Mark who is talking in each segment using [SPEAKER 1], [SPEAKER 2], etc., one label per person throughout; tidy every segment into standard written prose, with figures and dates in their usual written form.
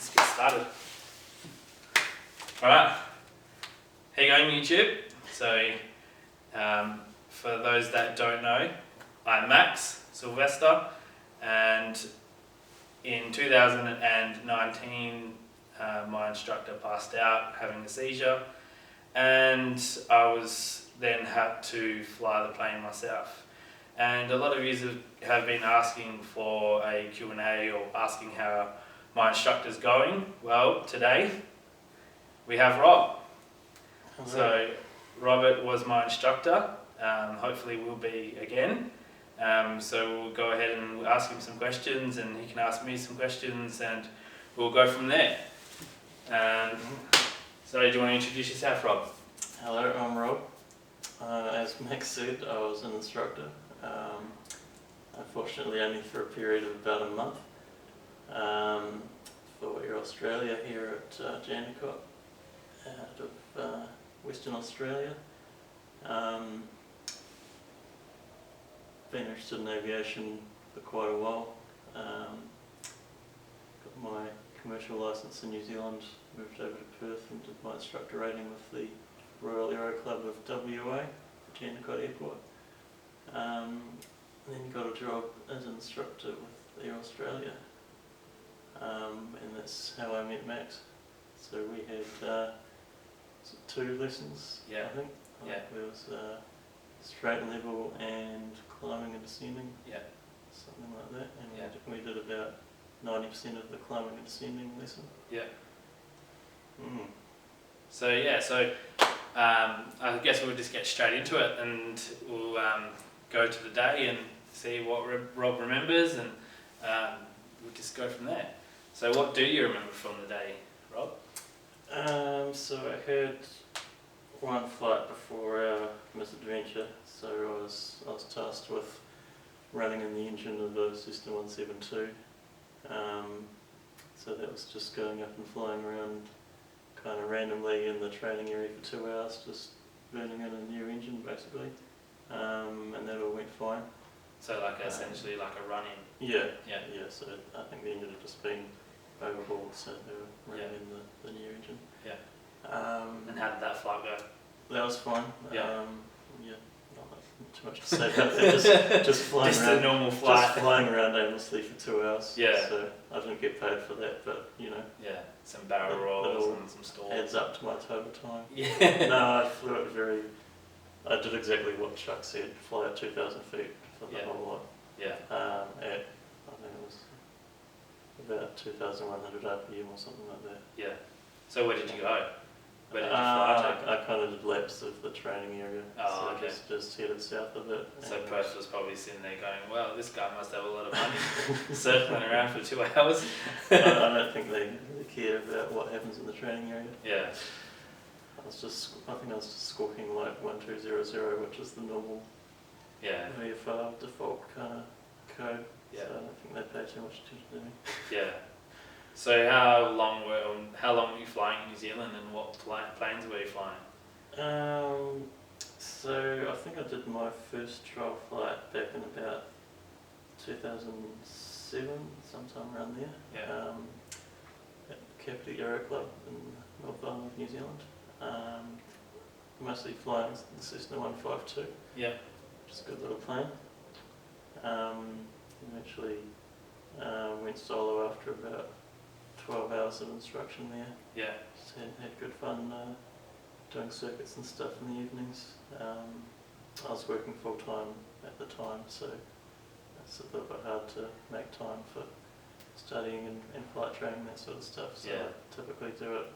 [SPEAKER 1] let's get started. Alright, how you going YouTube? So, for those that don't know, I'm Max Sylvester, and in 2019 my instructor passed out having a seizure, and I was then had to fly the plane myself. And a lot of you have been asking for a Q&A or asking how my instructor's going. Well, today we have Rob.
[SPEAKER 2] Hello.
[SPEAKER 1] So Robert was my instructor, hopefully will be again. So we'll go ahead and we'll ask him some questions and he can ask me some questions and we'll go from there. So do you want to introduce yourself, Rob?
[SPEAKER 2] Hello, I'm Rob. As Max said, I was an instructor. Unfortunately only for a period of about a month for AEROPLANE here at Jandakot out of Western Australia. Been interested in aviation for quite a while. Got my commercial licence in New Zealand, moved over to Perth and did my instructor rating with the Royal Aero Club of WA at Jandakot Airport. Then got a job as an instructor with AEROPLANE, and that's how I met Max. So we had 2 lessons,
[SPEAKER 1] Yeah.
[SPEAKER 2] I think.
[SPEAKER 1] Yeah.
[SPEAKER 2] There was straight and level and climbing and descending,
[SPEAKER 1] Yeah.
[SPEAKER 2] something like that. And
[SPEAKER 1] Yeah.
[SPEAKER 2] we did about 90% of the climbing and descending lesson.
[SPEAKER 1] Yeah.
[SPEAKER 2] Mm.
[SPEAKER 1] So I guess we'll just get straight into it and we'll go to the day and see what Rob remembers, and we'll just go from there. So what do you remember from the day, Rob?
[SPEAKER 2] So I had one flight before our misadventure, so I was tasked with running in the engine of a Cessna 172. So that was just going up and flying around kind of randomly in the training area for 2 hours, just burning in a new engine basically, and that all went fine.
[SPEAKER 1] So like essentially like a run-in.
[SPEAKER 2] Yeah.
[SPEAKER 1] Yeah.
[SPEAKER 2] Yeah, so I think the engine had just been overhauled, so they were running in the new engine.
[SPEAKER 1] Yeah.
[SPEAKER 2] And
[SPEAKER 1] And how did that flight go?
[SPEAKER 2] that was fine.
[SPEAKER 1] Yeah.
[SPEAKER 2] Yeah, not too much to say about that. Just flying
[SPEAKER 1] Just
[SPEAKER 2] around.
[SPEAKER 1] a normal flight.
[SPEAKER 2] Just flying around aimlessly for 2 hours.
[SPEAKER 1] Yeah.
[SPEAKER 2] So I didn't get paid for that, but you know,
[SPEAKER 1] Yeah. Some barrel
[SPEAKER 2] That
[SPEAKER 1] rolls
[SPEAKER 2] all
[SPEAKER 1] and some stalls.
[SPEAKER 2] adds up to my total time.
[SPEAKER 1] Yeah.
[SPEAKER 2] No, I flew it I did exactly what Chuck said, fly at 2,000 feet for the
[SPEAKER 1] Yeah.
[SPEAKER 2] whole lot.
[SPEAKER 1] Yeah.
[SPEAKER 2] At, I think it was about 2,100 RPM or something like that.
[SPEAKER 1] Yeah. So where did you go? Where did you fly to?
[SPEAKER 2] I kind of did laps of the training area,
[SPEAKER 1] Oh,
[SPEAKER 2] so
[SPEAKER 1] okay.
[SPEAKER 2] just headed south of it.
[SPEAKER 1] So
[SPEAKER 2] and-
[SPEAKER 1] Perth was probably sitting there going, well, this guy must have a lot of money circling around for 2 hours.
[SPEAKER 2] I don't think they really care about what happens in the training area.
[SPEAKER 1] Yeah.
[SPEAKER 2] I think I was just squawking like 1200, which is the normal
[SPEAKER 1] Yeah.
[SPEAKER 2] VFR default kind of code.
[SPEAKER 1] Yeah.
[SPEAKER 2] So I don't think they pay too much attention to me.
[SPEAKER 1] Yeah. So how long were you flying in New Zealand, and what planes were you flying?
[SPEAKER 2] So I think I did my first trial flight back in about 2007, sometime around there.
[SPEAKER 1] Yeah.
[SPEAKER 2] At Capita Aero Club in North Island, New Zealand. Mostly flying the Cessna 152.
[SPEAKER 1] Yeah.
[SPEAKER 2] Which is a good little plane. Eventually went solo after about 12 hours of instruction there.
[SPEAKER 1] Yeah.
[SPEAKER 2] Just had good fun doing circuits and stuff in the evenings. I was working full time at the time, so it's a little bit hard to make time for studying and flight training, that sort of stuff. So
[SPEAKER 1] Yeah.
[SPEAKER 2] I typically do it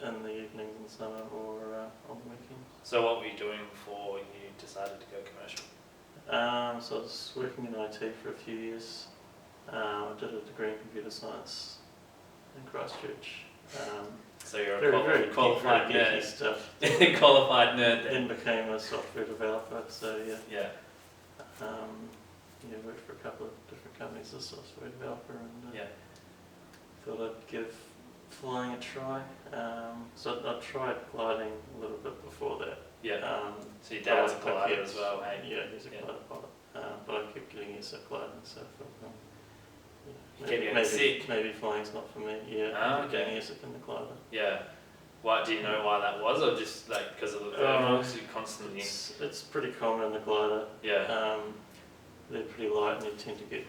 [SPEAKER 2] in the evenings in summer or on the weekends.
[SPEAKER 1] So what were you doing before you decided to go commercial?
[SPEAKER 2] So I was working in IT for a few years. I did a degree in computer science in Christchurch.
[SPEAKER 1] So you're
[SPEAKER 2] Very
[SPEAKER 1] a qualified
[SPEAKER 2] geeky
[SPEAKER 1] nerd.
[SPEAKER 2] stuff.
[SPEAKER 1] Qualified nerd
[SPEAKER 2] Then
[SPEAKER 1] then.
[SPEAKER 2] became a software developer, so yeah.
[SPEAKER 1] Yeah.
[SPEAKER 2] Worked for a couple of different companies as a software developer, and
[SPEAKER 1] Yeah.
[SPEAKER 2] thought I'd give flying a try. So I tried gliding a little bit before that.
[SPEAKER 1] Yeah. So your dad's a glider as well, hey?
[SPEAKER 2] Yeah, he's a
[SPEAKER 1] Yeah.
[SPEAKER 2] glider pilot. But I kept getting used to gliding, so I felt
[SPEAKER 1] getting sick.
[SPEAKER 2] Maybe flying's not for me. Yeah.
[SPEAKER 1] Okay.
[SPEAKER 2] Getting sick in the glider.
[SPEAKER 1] Yeah. Why do you know why that was, or just like because of the thermals? You constantly.
[SPEAKER 2] It's pretty common in the glider.
[SPEAKER 1] Yeah.
[SPEAKER 2] They're pretty light, and you tend to get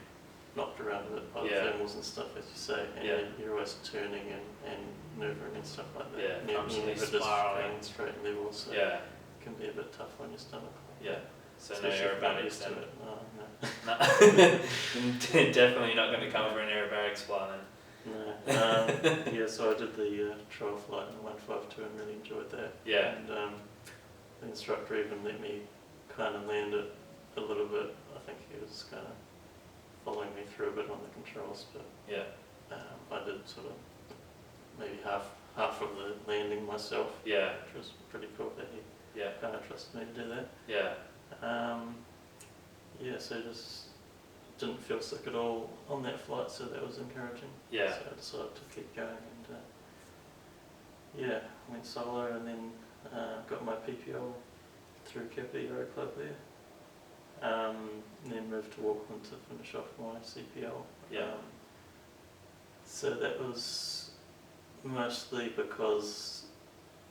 [SPEAKER 2] knocked around a bit by the thermals and stuff, as you say. And you're always turning and maneuvering and stuff like that.
[SPEAKER 1] Yeah.
[SPEAKER 2] You're
[SPEAKER 1] Constantly
[SPEAKER 2] never just
[SPEAKER 1] spiraling.
[SPEAKER 2] going straight and level, so it can be a bit tough on your stomach.
[SPEAKER 1] Yeah. So
[SPEAKER 2] Especially
[SPEAKER 1] no aerobatics
[SPEAKER 2] to
[SPEAKER 1] then.
[SPEAKER 2] it.
[SPEAKER 1] No. Definitely not going to come for an aerobatics fly then.
[SPEAKER 2] No. Yeah, so I did the trial flight in 152 and really enjoyed that.
[SPEAKER 1] Yeah.
[SPEAKER 2] And the instructor even let me kind of land it a little bit. I think he was kind of following me through a bit on the controls, but I did sort of maybe half of the landing myself.
[SPEAKER 1] Yeah.
[SPEAKER 2] Which was pretty cool that he kind of trusted me to do that.
[SPEAKER 1] Yeah.
[SPEAKER 2] So just didn't feel sick at all on that flight, so that was encouraging.
[SPEAKER 1] Yeah.
[SPEAKER 2] So I decided to keep going and went solo and then got my PPL through Capita Aero Club there. And then moved to Auckland to finish off my CPL.
[SPEAKER 1] Yeah.
[SPEAKER 2] So that was mostly because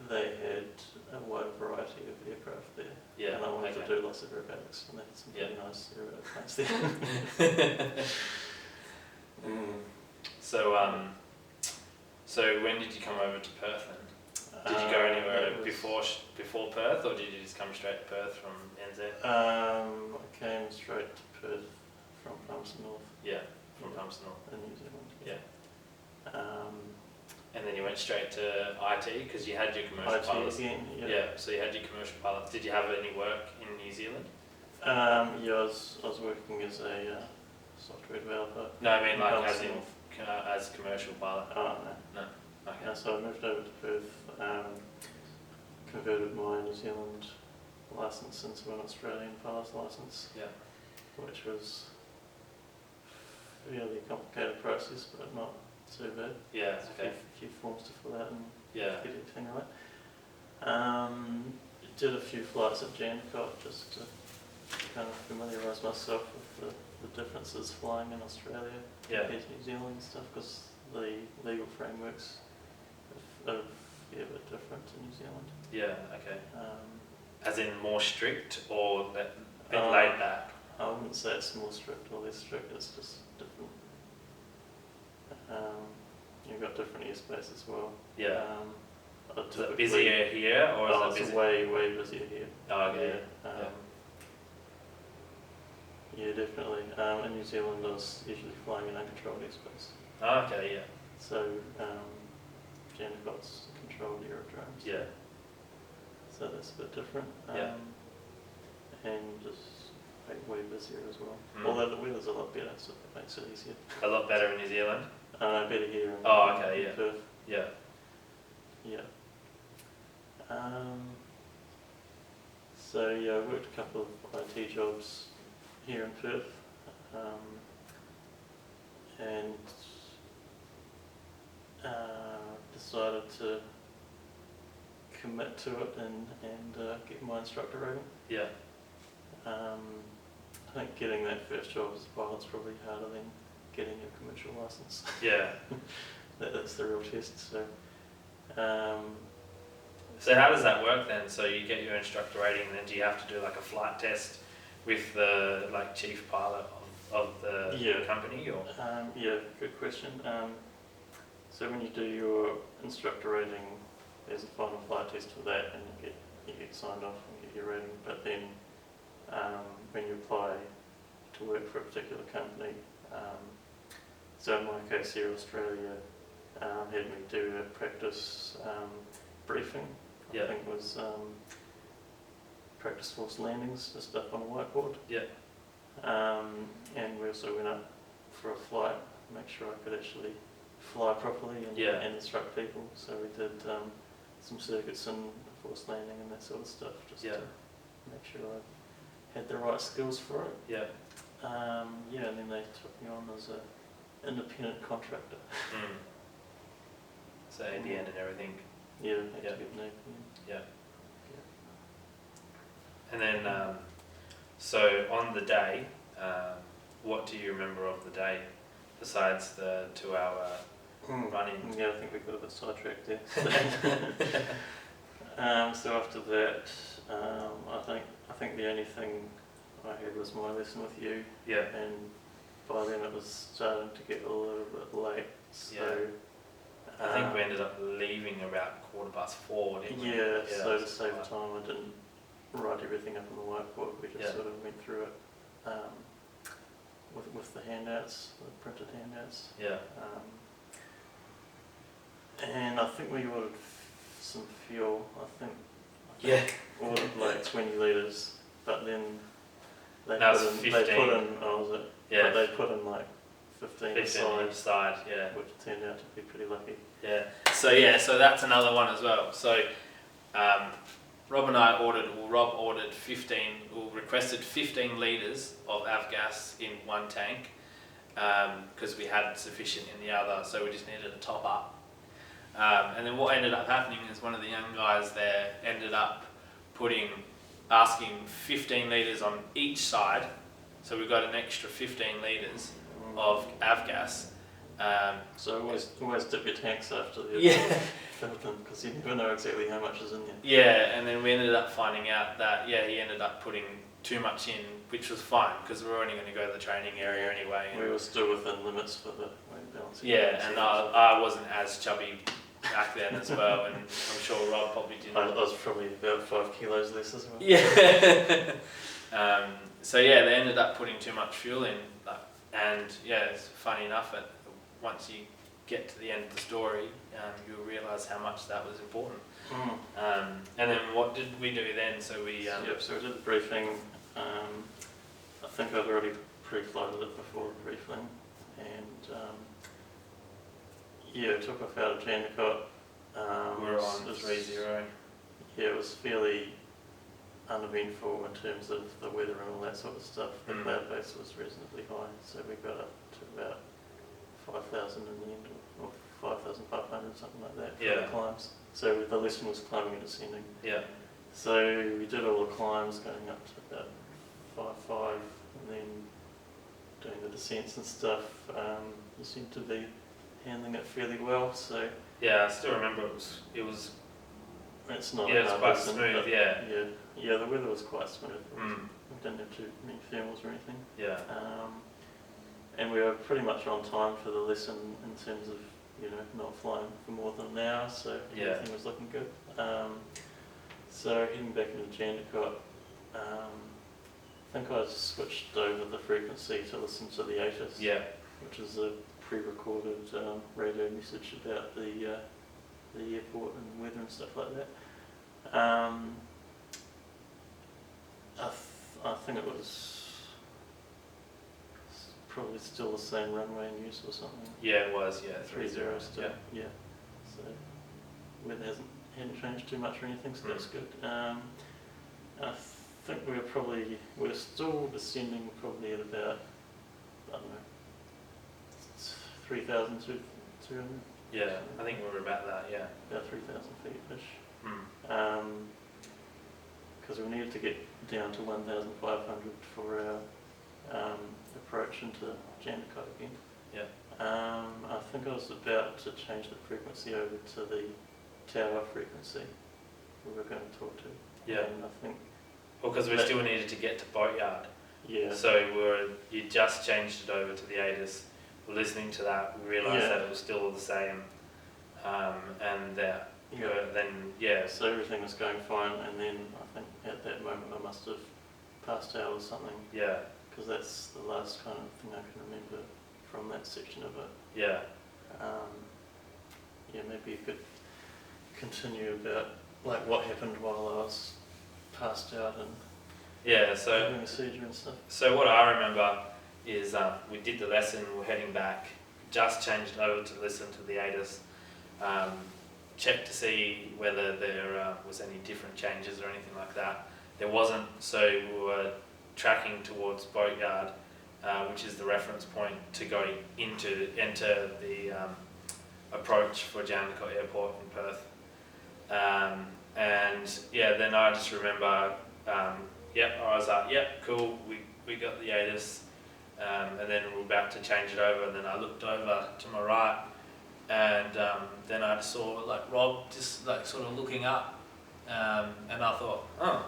[SPEAKER 2] they had a wide variety of aircraft there.
[SPEAKER 1] Yeah.
[SPEAKER 2] And I wanted to do lots of aerobatics, and they had some pretty nice aerobatic planes there.
[SPEAKER 1] So when did you come over to Perth then? Did you go anywhere before Perth, or did you just come straight to Perth from NZ?
[SPEAKER 2] I came straight to Perth from Palmerston North.
[SPEAKER 1] Yeah, from Palmerston North.
[SPEAKER 2] In New Zealand.
[SPEAKER 1] Yeah. And then you went straight to IT because you had your commercial
[SPEAKER 2] IT
[SPEAKER 1] pilots.
[SPEAKER 2] again,
[SPEAKER 1] So you had your commercial pilots. Did you have any work in New Zealand?
[SPEAKER 2] I was working as a software developer.
[SPEAKER 1] No, I mean like
[SPEAKER 2] Palmerston
[SPEAKER 1] as commercial pilot.
[SPEAKER 2] Oh, no.
[SPEAKER 1] No. Okay.
[SPEAKER 2] So I moved over to Perth, converted my New Zealand licence into an Australian pilot's licence.
[SPEAKER 1] Yeah.
[SPEAKER 2] Which was a fairly complicated process, but not too bad.
[SPEAKER 1] Yeah. Okay.
[SPEAKER 2] A few forms to fill out and
[SPEAKER 1] Yeah.
[SPEAKER 2] get everything right. Did a few flights at Jandakot just to kind of familiarise myself with the differences flying in Australia compared to New Zealand and stuff, because the legal frameworks are a bit different to New Zealand.
[SPEAKER 1] Yeah. Okay. As in more strict or a bit laid back?
[SPEAKER 2] I wouldn't say it's more strict or less strict, it's just different. You've got different airspace as well.
[SPEAKER 1] Yeah. Is it busier here or is it
[SPEAKER 2] it's
[SPEAKER 1] busier?
[SPEAKER 2] way busier here.
[SPEAKER 1] Oh, okay.
[SPEAKER 2] Yeah, definitely. In New Zealand I was usually flying in uncontrolled airspace.
[SPEAKER 1] Oh, okay, yeah.
[SPEAKER 2] So Jandakot's controlled aerodromes.
[SPEAKER 1] Yeah.
[SPEAKER 2] So that's a bit different. And just way busier as well. Although the weather's a lot better, so that makes it easier.
[SPEAKER 1] A lot better in New Zealand?
[SPEAKER 2] Better here in Perth.
[SPEAKER 1] Yeah.
[SPEAKER 2] Yeah. So I worked a couple of IT jobs here in Perth, and decided to commit to it and get my instructor rating.
[SPEAKER 1] Yeah.
[SPEAKER 2] I think getting that first job as a pilot's probably harder than getting your commercial license.
[SPEAKER 1] Yeah.
[SPEAKER 2] That's the real test. So
[SPEAKER 1] how does that work then? So you get your instructor rating, and then do you have to do like a flight test with the chief pilot of the company, or?
[SPEAKER 2] Good question. So when you do your instructor rating, there's a final flight test for that, and you get signed off and get your rating. But then when you apply to work for a particular company, so in my case here, Australia had me do a practice briefing. I think it was practice force landings, just up on a whiteboard.
[SPEAKER 1] Yeah.
[SPEAKER 2] And we also went up for a flight, make sure I could actually fly properly and instruct people. So we did some circuits and force landing and that sort of stuff, just to make sure I had the right skills for it.
[SPEAKER 1] Yeah.
[SPEAKER 2] And then they took me on as an independent contractor.
[SPEAKER 1] So in the end and everything.
[SPEAKER 2] Yeah, had to get an
[SPEAKER 1] Yeah. And then, so on the day, what do you remember of the day? besides the 2-hour running.
[SPEAKER 2] Yeah, I think we got a bit sidetracked there. So after that, I think the only thing I had was my lesson with you,
[SPEAKER 1] Yeah,
[SPEAKER 2] and by then it was starting to get a little bit late. So
[SPEAKER 1] I think we ended up leaving about 4:15, didn't we?
[SPEAKER 2] yeah. So to save
[SPEAKER 1] right.
[SPEAKER 2] time, I didn't write everything up on the whiteboard. We just sort of went through it with the handouts, the printed handouts.
[SPEAKER 1] Yeah.
[SPEAKER 2] And I think we ordered some fuel. I think ordered like 20 litres, but then they
[SPEAKER 1] That
[SPEAKER 2] put
[SPEAKER 1] was
[SPEAKER 2] in,
[SPEAKER 1] 15.
[SPEAKER 2] they put in, oh, was it?
[SPEAKER 1] Yeah.
[SPEAKER 2] But they put in like 15 aside,
[SPEAKER 1] each side, yeah.
[SPEAKER 2] which turned out to be pretty lucky.
[SPEAKER 1] Yeah. So that's another one as well. So Rob ordered 15, or requested 15 litres of avgas in one tank because we had sufficient in the other, so we just needed a top up. And then what ended up happening is one of the young guys there ended up asking 15 litres on each side, so we got an extra 15 litres of avgas.
[SPEAKER 2] So always dip your tanks after the filled them, because you never know exactly how much is in there.
[SPEAKER 1] Yeah, and then we ended up finding out that he ended up putting too much in, which was fine because we were only going to go to the training area anyway.
[SPEAKER 2] We were still within limits for the weight balance.
[SPEAKER 1] Yeah, and I wasn't as chubby back then as well, and I'm sure Rob probably didn't.
[SPEAKER 2] I was probably about 5 kilos less as well.
[SPEAKER 1] Yeah. So they ended up putting too much fuel in, and it's funny enough that once you get to the end of the story, you'll realise how much that was important. And then what did we do then? So we
[SPEAKER 2] so we did the briefing. I think I'd already pre-flighted it before the briefing, and took off out of Jandakot.
[SPEAKER 1] we were on 3-0.
[SPEAKER 2] Yeah, it was fairly uneventful in terms of the weather and all that sort of stuff. The cloud base was reasonably high, so we got up to about 5,000 in the end, or 5,500, something like that, for the climbs. So the lesson was climbing and descending.
[SPEAKER 1] Yeah.
[SPEAKER 2] So we did all the climbs going up to about 5.5, and then doing the descents and stuff. You seemed to be handling it fairly well. So
[SPEAKER 1] yeah, I still remember it was.
[SPEAKER 2] It's not.
[SPEAKER 1] Yeah, it's quite smooth.
[SPEAKER 2] Yeah, the weather was quite smooth. We didn't have too many thermals or anything.
[SPEAKER 1] Yeah.
[SPEAKER 2] And we were pretty much on time for the lesson in terms of not flying for more than an hour, so everything was looking good. So heading back into Jandakot, I think I switched over the frequency to listen to the ATIS, which is a pre-recorded radio message about the airport and weather and stuff like that. I think it was probably still the same runway in use or something.
[SPEAKER 1] Yeah, it was.
[SPEAKER 2] 3-0 still. Yeah. So weather hadn't changed too much or anything, so that's good. I think we're still descending probably at about, I don't know, 3,200.
[SPEAKER 1] Yeah, I think we were about that. Yeah.
[SPEAKER 2] About 3,000 feet-ish. Because we needed to get down to 1,500 for our approach into Jandakot again.
[SPEAKER 1] Yeah.
[SPEAKER 2] I think I was about to change the frequency over to the tower frequency we were going to talk to.
[SPEAKER 1] Yeah.
[SPEAKER 2] And I think.
[SPEAKER 1] Well, because we still needed to get to Boatyard.
[SPEAKER 2] Yeah.
[SPEAKER 1] So you just changed it over to the ATIS. We're listening to that. We realised that it was still the same, and
[SPEAKER 2] So everything was going fine, and then I think at that moment I must have passed out or something.
[SPEAKER 1] Yeah.
[SPEAKER 2] Because that's the last kind of thing I can remember from that section of it.
[SPEAKER 1] Yeah.
[SPEAKER 2] Maybe you could continue about like what happened while I was passed out and having a seizure and stuff.
[SPEAKER 1] So what I remember is we did the lesson, we're heading back, just changed over to listen to the ATIS, checked to see whether there was any different changes or anything like that. There wasn't, so we were tracking towards Boatyard, which is the reference point to go enter the approach for Jandakot Airport in Perth. Then I just remember, I was like, cool, we got the ATIS. and then we were about to change it over, and then I looked over to my right, and then I saw like Rob just like sort of looking up, and I thought, oh,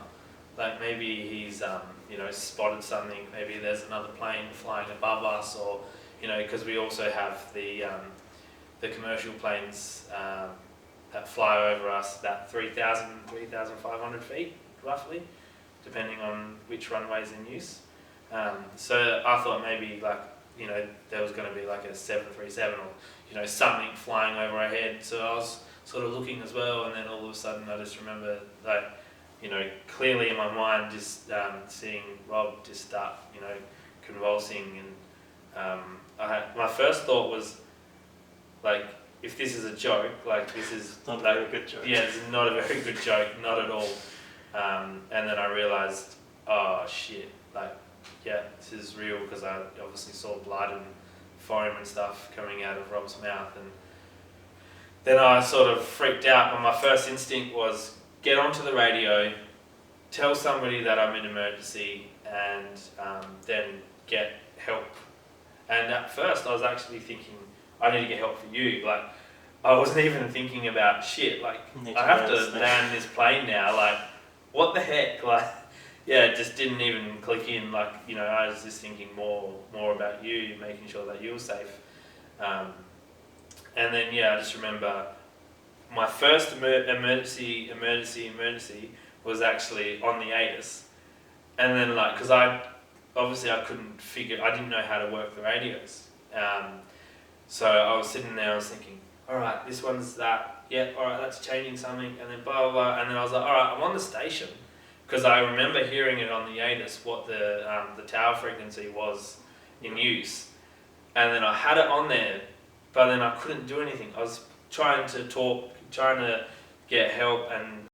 [SPEAKER 1] like maybe he's you know, spotted something. Maybe there's another plane flying above us, or you know, because we also have the commercial planes that fly over us about 3,000, 3,500 feet roughly, depending on which runway's in use. So I thought maybe like, you know, there was going to be like a 737 or, you know, something flying over our head. So I was sort of looking as well, and then all of a sudden I just remember that, you know, clearly in my mind just seeing Rob just start, you know, convulsing, and my first thought was like, if this is a joke, like this is
[SPEAKER 2] Not
[SPEAKER 1] like,
[SPEAKER 2] a very good joke.
[SPEAKER 1] yeah, it's not a very good joke, not at all. And then I realised, oh shit, like, yeah, this is real, because I obviously saw blood and foam and stuff coming out of Rob's mouth, and then I sort of freaked out. And my first instinct was get onto the radio, tell somebody that I'm in emergency, and then get help. And at first I was actually thinking, I need to get help for you. Like, I wasn't even thinking about shit, like, I have to land this plane now, like, what the heck, like, yeah, it just didn't even click in, like, you know, I was just thinking more about you, making sure that you were safe. And then, yeah, I just remember my first emergency was actually on the ATIS. And then, like, because I didn't know how to work the radios. So I was sitting there, I was thinking, all right, this one's that, yeah, all right, that's changing something, and then blah, blah, blah. And then I was like, all right, I'm on the station. Because I remember hearing it on the ATIS, what the tower frequency was in use. And then I had it on there, but then I couldn't do anything. I was trying to talk, trying to get help, and